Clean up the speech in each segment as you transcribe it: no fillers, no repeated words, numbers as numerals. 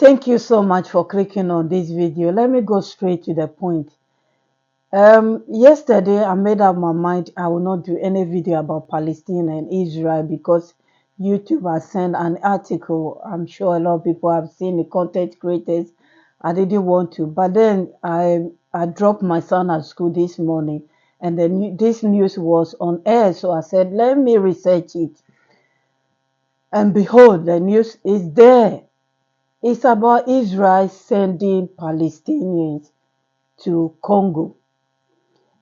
Thank you so much for clicking on this video. Let me go straight to the point. Yesterday I made up my mind I will not do any video about Palestine and Israel because YouTube has sent an article. I'm sure a lot of people have seen the content creators. I didn't want to, but then I dropped my son at school this morning, and then this news was on air, so I said let me research it. And behold, the news is there. It's about Israel sending Palestinians to Congo.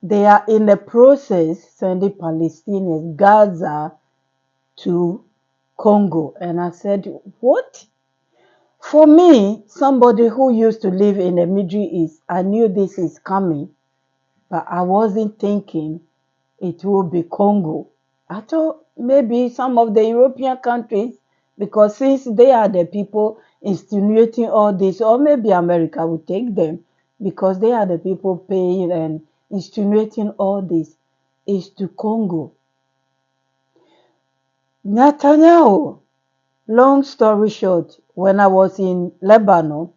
They are in the process sending Palestinians, Gaza, to Congo. And I said, what? For me, somebody who used to live in the Middle East, I knew this is coming, but I wasn't thinking it will be Congo. I thought maybe some of the European countries, because since they are the people insinuating all this, or maybe America would take them because they are the people paying and insinuating all this, is to Congo. Netanyahu, long story short, when I was in Lebanon,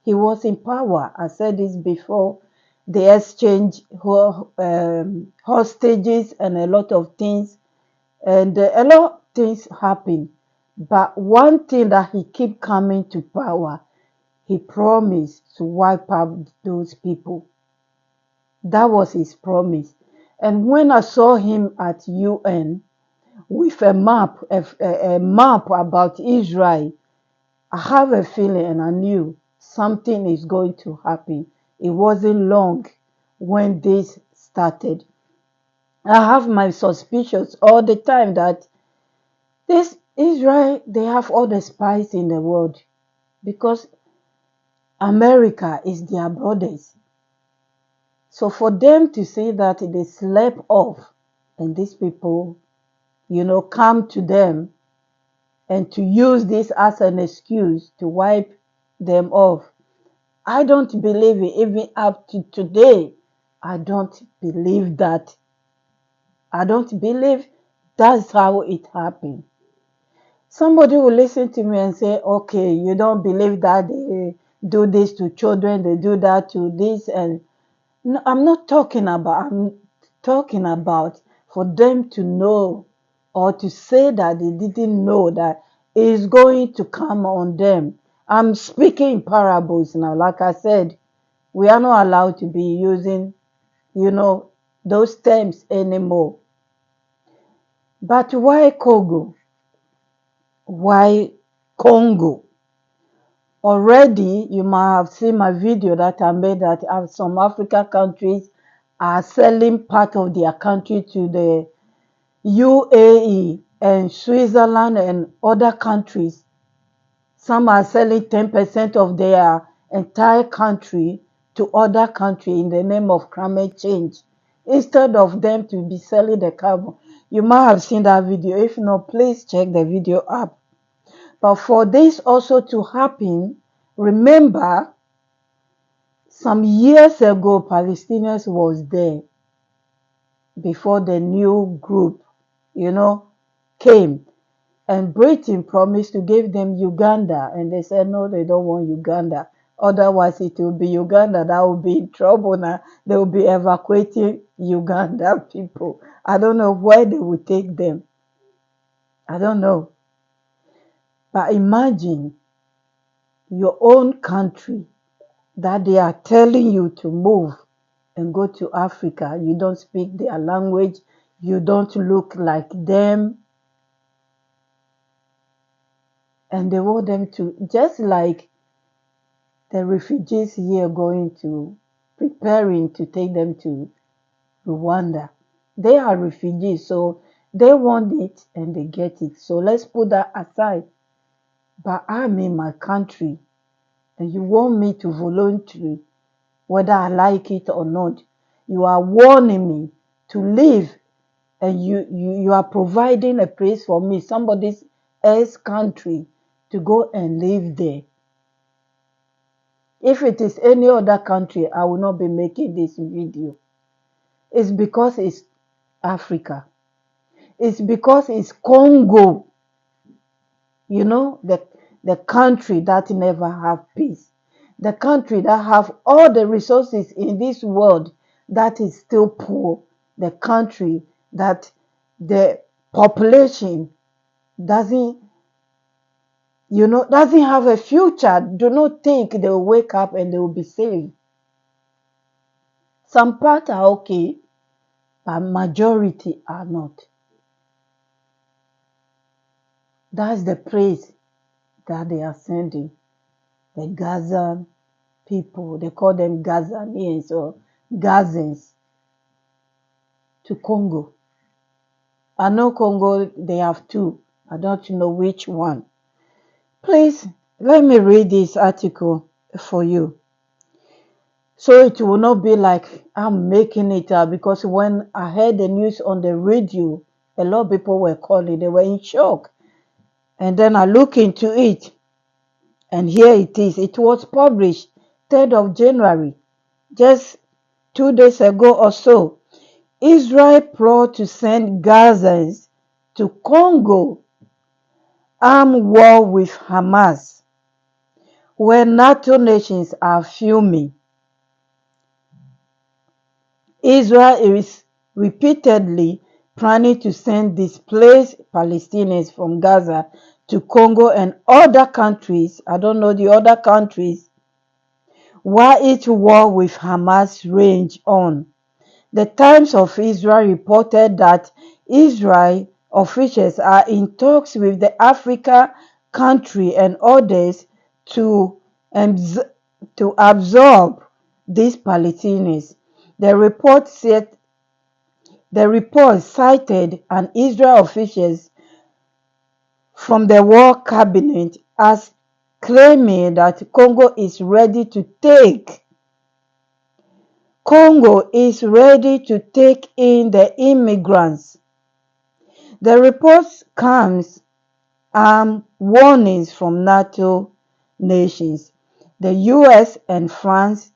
he was in power. I said this before. They exchanged hostages and a lot of things, and a lot of things happened. But one thing that he keep coming to power, he promised to wipe out those people. That was his promise. And when I saw him at UN with a map about Israel, I have a feeling and I knew something is going to happen. It wasn't long when this started. I have my suspicions all the time that this Israel, they have all the spies in the world because America is their brothers. So for them to say that they slept off and these people, come to them and to use this as an excuse to wipe them off, I don't believe it. Even up to today, I don't believe that. I don't believe that's how it happened. Somebody will listen to me and say, okay, you don't believe that they do this to children, they do that to this. And no, I'm talking about for them to know or to say that they didn't know that it is going to come on them. I'm speaking in parables now. Like I said, we are not allowed to be using, those terms anymore. But why Congo? Why Congo? Already, you might have seen my video that I made that some African countries are selling part of their country to the UAE and Switzerland and other countries. Some are selling 10% of their entire country to other countries in the name of climate change, instead of them to be selling the carbon. You might have seen that video. If not, please check the video up. But for this also to happen, remember, some years ago, Palestinians was there before the new group, came. And Britain promised to give them Uganda. And they said, no, they don't want Uganda. Otherwise, it will be Uganda that will be in trouble now. They will be evacuating Uganda people. I don't know where they will take them. I don't know. But imagine your own country that they are telling you to move and go to Africa. You don't speak their language. You don't look like them. And they want them to, just like the refugees here preparing to take them to Rwanda. They are refugees, so they want it and they get it. So let's put that aside. But I'm in my country and you want me to volunteer, whether I like it or not. You are warning me to leave, and you are providing a place for me, somebody else's country, to go and live there. If it is any other country, I will not be making this video. It's because it's Africa. It's because it's Congo. the country that never have peace, the country that have all the resources in this world that is still poor, the country that the population doesn't doesn't have a future, do not think they will wake up and they will be saved. Some parts are okay, but majority are not. That's the praise that they are sending. The Gazan people, they call them Gazanians or Gazans, to Congo. I know Congo, they have two. I don't know which one. Please, let me read this article for you, so it will not be like I'm making it up, because when I heard the news on the radio, a lot of people were calling, they were in shock. And then I look into it, and here it is. It was published 3rd of January, just 2 days ago or so. Israel plot to send Gazans to Congo, armed war with Hamas, where NATO nations are fuming. Israel is repeatedly planning to send displaced Palestinians from Gaza to Congo and other countries. I don't know the other countries, while its war with Hamas rage on. The Times of Israel reported that Israel officials are in talks with the African country and others to absorb these Palestinians. The report cited an Israel official from the War Cabinet as claiming that Congo is ready to take in the immigrants. The report comes warnings from NATO nations, the US and France,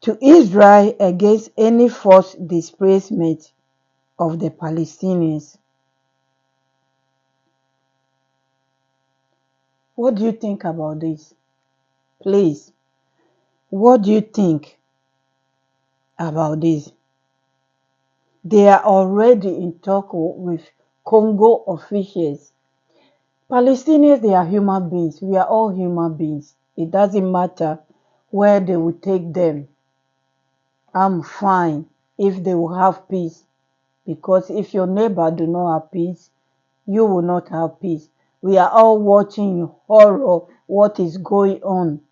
to Israel against any forced displacement of the Palestinians. What do you think about this? Please, what do you think about this? They are already in talk with Congo officials. Palestinians, they are human beings. We are all human beings. It doesn't matter where they will take them. I'm fine if they will have peace, because if your neighbor do not have peace, you will not have peace. We are all watching in horror what is going on,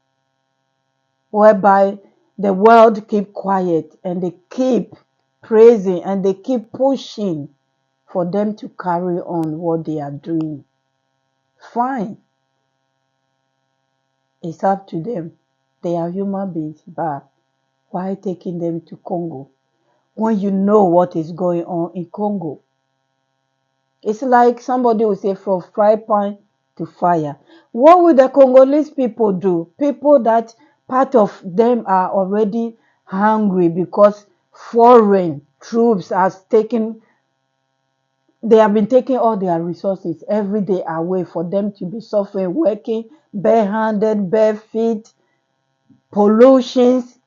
whereby the world keep quiet and they keep praising and they keep pushing for them to carry on what they are doing. Fine. It's up to them. They are human beings, but why taking them to Congo when you know what is going on in Congo? It's like somebody will say from fry pan to fire. What will the Congolese people do? People that part of them are already hungry because foreign troops they have been taking all their resources every day away for them to be suffering, working barehanded, bare feet, pollutions.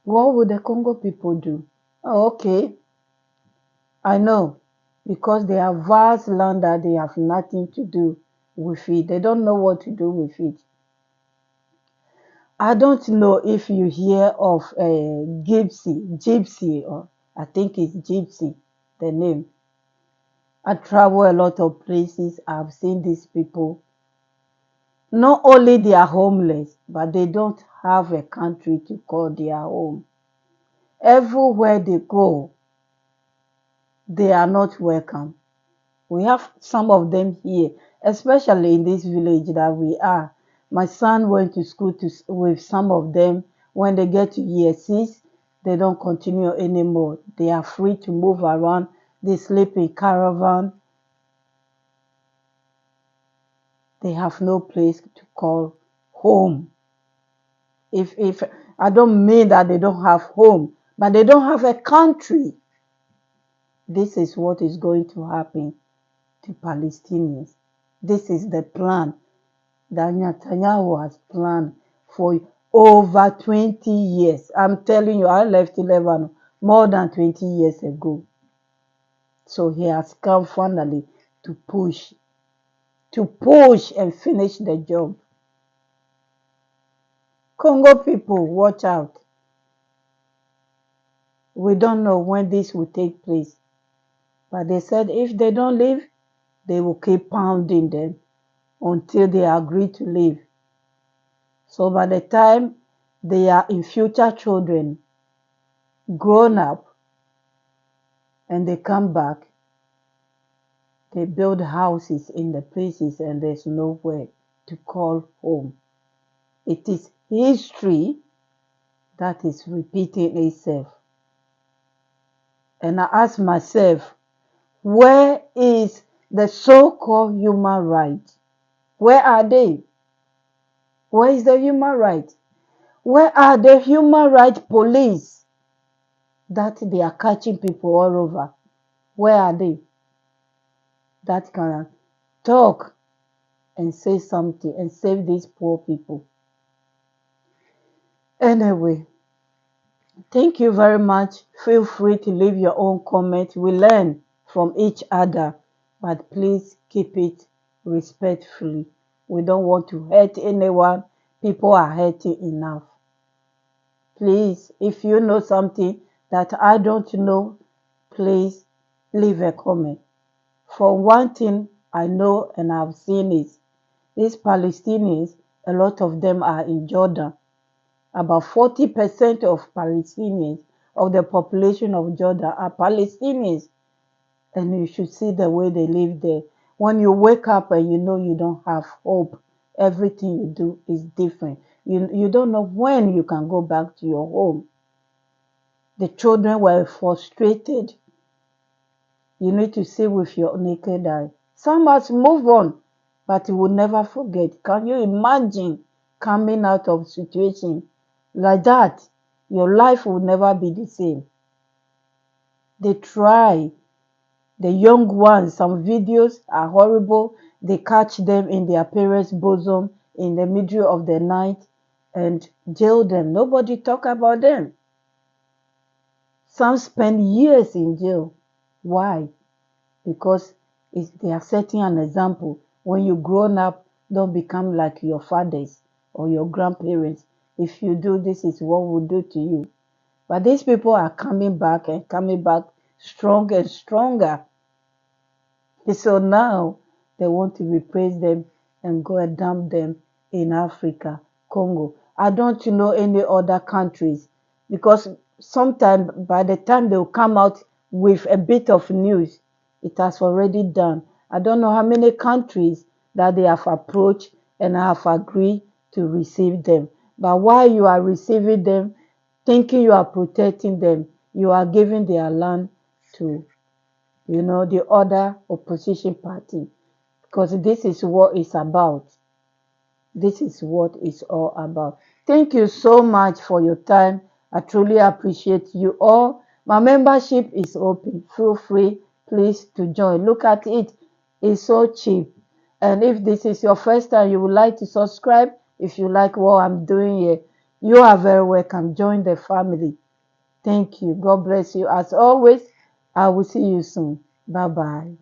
What would the Congo people do? Oh, okay. I know, because they have vast land that they have nothing to do with it. They don't know what to do with it. I don't know if you hear of Gypsy, or I think it's Gypsy, the name. I travel a lot of places. I've seen these people. Not only they are homeless, but they don't have a country to call their home. Everywhere they go, they are not welcome. We have some of them here, especially in this village that we are. My son went to school with some of them. When they get to year 6, they don't continue anymore. They are free to move around. They sleep in caravan. They have no place to call home. If I don't mean that they don't have home, but they don't have a country. This is what is going to happen to Palestinians. This is the plan that Netanyahu has planned for over 20 years. I'm telling you, I left Lebanon more than 20 years ago. So he has come finally to push and finish the job. Congo people, watch out. We don't know when this will take place. But they said if they don't leave, they will keep pounding them until they agree to leave. So by the time they are in future children, grown up, and they come back, they build houses in the places and there's nowhere to call home. It is history that is repeating itself. And I ask myself, where is the so-called human rights? Where are they? Where is the human rights? Where are the human rights police that they are catching people all over? Where are they? That can talk and say something and save these poor people. Anyway, thank you very much. Feel free to leave your own comment. We learn from each other, but please keep it respectfully. We don't want to hurt anyone. People are hurting enough. Please, if you know something that I don't know, please leave a comment. For one thing I know and I've seen is these Palestinians, a lot of them are in Jordan. About 40% of Palestinians, of the population of Jordan, are Palestinians. And you should see the way they live there. When you wake up and you know you don't have hope, everything you do is different. You don't know when you can go back to your home. The children were frustrated. You need to see with your naked eye. Some must move on, but you will never forget. Can you imagine coming out of a situation like that? Your life will never be the same. They try. The young ones, some videos are horrible. They catch them in their parents' bosom in the middle of the night and jail them. Nobody talk about them. Some spend years in jail. Why? Because they are setting an example. When you grown up, don't become like your fathers or your grandparents. If you do, this is what we'll do to you. But these people are coming back and coming back stronger and stronger. So now they want to replace them and go and dump them in Africa, Congo. I don't know any other countries, because sometimes by the time they will come out with a bit of news, it has already done. I don't know how many countries that they have approached and have agreed to receive them. But while you are receiving them, thinking you are protecting them, you are giving their land to the other opposition party, because this is what it's about. This is what it's all about. Thank you so much for your time. I truly appreciate you all. My membership is open. Feel free, please, to join. Look at it. It's so cheap. And if this is your first time, you would like to subscribe, if you like what I'm doing here, you are very welcome. Join the family. Thank you. God bless you. As always, I will see you soon. Bye-bye.